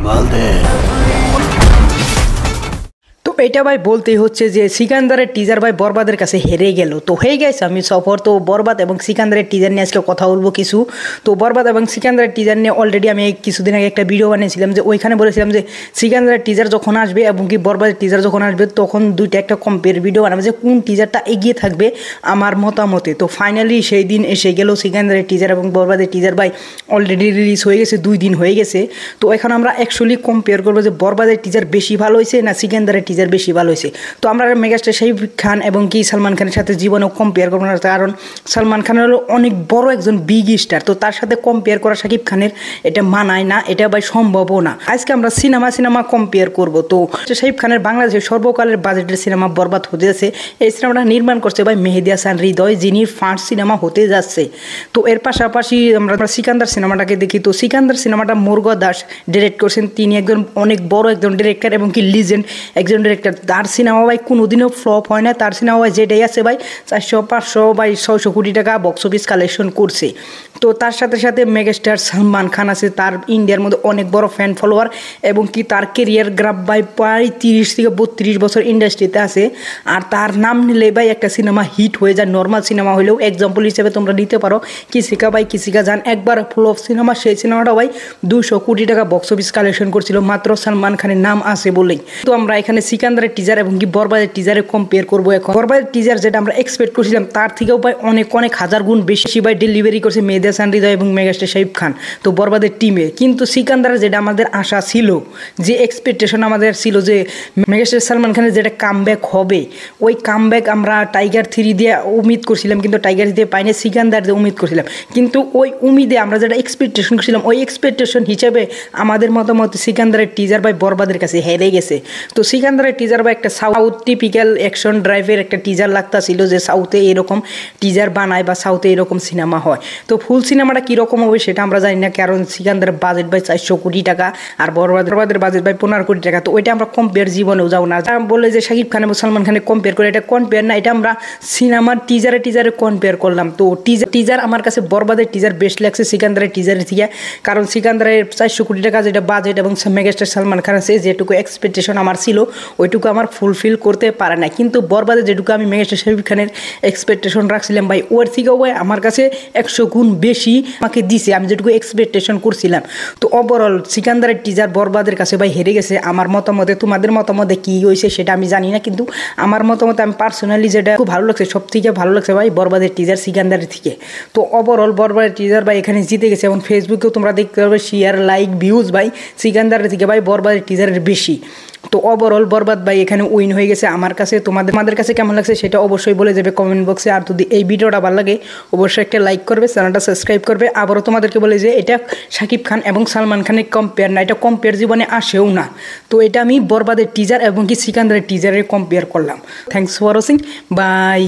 Balde. তো এটা ভাই বলতেই হচ্ছে যে সিকান্দারের টিজার ভাই বরবাদের কাছে হেরে গেল। তো হয়ে গেছে আমি সফর। তো বরবাদ এবং সিকান্দারের টিজার নিয়ে আজকে কথা বলবো কিছু। তো বরবাদ এবং সিকান্দারের টিজার নিয়ে অলরেডি আমি কিছুদিন আগে একটা ভিডিও বানিয়েছিলাম, যে ওইখানে বলেছিলাম যে সিকান্দারের টিজার যখন আসবে এবং কি বরবাদের টিজার যখন আসবে তখন দুইটা একটা কম্পেয়ার ভিডিও বানাবো যে কোন টিজারটা এগিয়ে থাকবে আমার মতামতে। তো ফাইনালি সেই দিন এসে গেল। সিকান্দারের টিজার এবং বরবাদের টিজার ভাই অলরেডি রিলিজ হয়ে গেছে, 2 দিন হয়ে গেছে। তো এখন আমরা অ্যাকচুয়ালি কম্পেয়ার করবো যে বরবাদের টিজার বেশি ভালো হয়েছে না সিকান্দারের টিজার বেশি ভালো হয়েছে। তো আমরা মেগাস্টার শাকিব খান এবং কি সালমান খানের সাথে জীবনেও কম্পেয়ার করবো না, কারণ সালমান খান হলো অনেক বড় একজন বিগ স্টার। তো তার সাথে কম্পেয়ার করা শাকিব খানের এটা মানায় না, এটা ভাই সম্ভবও না। আজকে আমরা সিনেমা কম্পেয়ার করব। তো শাকিব খানের বাংলাদেশের সর্বকালের বাজেটের সিনেমা বরবাদ হতে যাচ্ছে। এই সিনেমাটা নির্মাণ করছে ভাই মেহেদী হাসান হৃদয়, যিনি ফার্স্ট সিনেমা হতে যাচ্ছে। তো এর পাশাপাশি আমরা সিকান্দার সিনেমাটাকে দেখি। তো সিকান্দার সিনেমাটা মুরুগা দাস ডিরেক্ট করছেন। তিনি একজন অনেক বড় একজন ডিরেক্টর এবং কি লিজেন্ড একজন ডিরেক্টর। তার সিনেমা ভাই কোনোদিনও ফ্লপ হয় না। তার সিনেমা ভাই যেটাই আছে ভাই 400-500 বাই 600 কোটি টাকা বক্স অফিস কালেকশন করছে। তো তার সাথে সাথে মেগাস্টার সালমান খান আছে, তার ইন্ডিয়ার মধ্যে অনেক বড় ফ্যান ফলোয়ার এবং কি তার কেরিয়ার গ্রাফ ভাই প্রায় 30 থেকে 32 বছর ইন্ডাস্ট্রিতে আছে। আর তার নাম নিলে ভাই একটা সিনেমা হিট হয়ে যায়, নর্মাল সিনেমা হলেও। এক্সাম্পল হিসেবে তোমরা নিতে পারো কিসিকা ভাই কিসিকা জান, একবার ফ্লপ সিনেমা, সেই সিনেমাটা ভাই 200 কোটি টাকা বক্স অফিস কালেকশন করছিল মাত্র সালমান খানের নাম আছে বলেই। তো আমরা এখানে সিকান্দারের টিজার এবং কি বরবাদের টিজারে কম্পেয়ার করবো। এখন বরবাদের টিজার যেটা আমরা এক্সপেক্ট করছিলাম তার থেকেও ভাই অনেক হাজার গুণ বেশি ভাই ডেলিভারি করছে মেহেদী হাসান হৃদয় এবং মেগাস্টার শাকিব খান তো বরবাদের টিমে। কিন্তু সিকান্দারের যেটা আমাদের আশা ছিল, যে এক্সপেকটেশন আমাদের ছিল যে মেগাস্টার সালমান খানের যেটা কামব্যাক হবে, ওই কামব্যাক আমরা টাইগার 3 দিয়ে উমিদ করছিলাম, কিন্তু টাইগার দিয়ে পাইনি। সিকান্দার দিয়ে উমিদ করছিলাম, কিন্তু ওই উমিদে আমরা যেটা এক্সপেকটেশন করছিলাম ওই এক্সপেকটেশন হিসেবে আমাদের মতামত সিকান্দারের টিজার ভাই বরবাদের কাছে হেরে গেছে। তো সিকান্দারের টিজার ভাই একটা সাউথ টিপিক্যাল অ্যাকশন ড্রাইভের একটা টিজার লাগতা ছিল, যে সাউথে এরকম টিজার বানায় বা সাউথে এরকম সিনেমা হয়। তো ফুল সিনেমাটা কীরকম হবে সেটা আমরা জানি না, কারণ সিকান্দারের বাজেট ভাই 400 কোটি টাকা আর বরবাদের বাজেট ভাই 15 কোটি টাকা। তো ওইটা আমরা কম্পেয়ার জীবনেও যাও না। বলে যে শাকিব খান এবং সালমান খানের কম্পেয়ার করে, এটা কম্পেয়ার না, এটা আমরা সিনেমার টিজারে কম্পেয়ার করলাম। তো টিজার আমার কাছে বরবাদের টিজার বেস্ট লাগছে সিকান্দারের টিজারের থেকে, কারণ সিকান্দারের 400 কোটি টাকা যেটা বাজেট এবং মেগাস্টার সালমান খান আছে, যেটুকু এক্সপেকটেশন আমার ছিল ওইটুকু আমার ফুলফিল করতে পারে না। কিন্তু বরবাদে যেটুকু আমি মেগাস্টার শাকিব খানের এক্সপেকটেশন রাখছিলাম ভাই, ওর থেকেও ভাই আমার কাছে 100 গুণ বেশি আমাকে দিছে আমি যেটুকু এক্সপেকটেশন করছিলাম। তো ওভারঅল সিকান্দারের টিজার বরবাদের কাছে ভাই হেরে গেছে আমার মতামতে। তোমাদের মতামতে কী হয়েছে সেটা আমি জানি না, কিন্তু আমার মতামতে আমি পার্সোনালি যেটা খুব ভালো লাগছে, সব থেকে ভালো লাগছে ভাই বরবাদের টিজার সিকান্দারের থেকে। তো ওভারঅল বরবাদের টিজার ভাই এখানে জিতে গেছে। এবং ফেসবুকেও তোমরা দেখতে পারবে শেয়ার লাইক ভিউজ ভাই সিকান্দারের থেকে ভাই বরবাদের টিজারের বেশি। তো ওভারঅল বরবাদ ভাই এখানে উইন হয়ে গেছে আমার কাছে। তোমাদের কাছে কেমন লাগছে সেটা অবশ্যই বলে যাবে কমেন্ট বক্সে। আর যদি এই ভিডিওটা ভালো লাগে অবশ্যই একটা লাইক করবে, চ্যানেলটা সাবস্ক্রাইব করবে। আবারও তোমাদেরকে বলে যে এটা শাকিব খান এবং সালমান খানের কম্পেয়ার না, এটা কম্পেয়ার জীবনে আসেও না। তো এটা আমি বরবাদের টিজার এবং কি সিকান্দারের টিজারের কম্পেয়ার করলাম। Thanks for watching, by.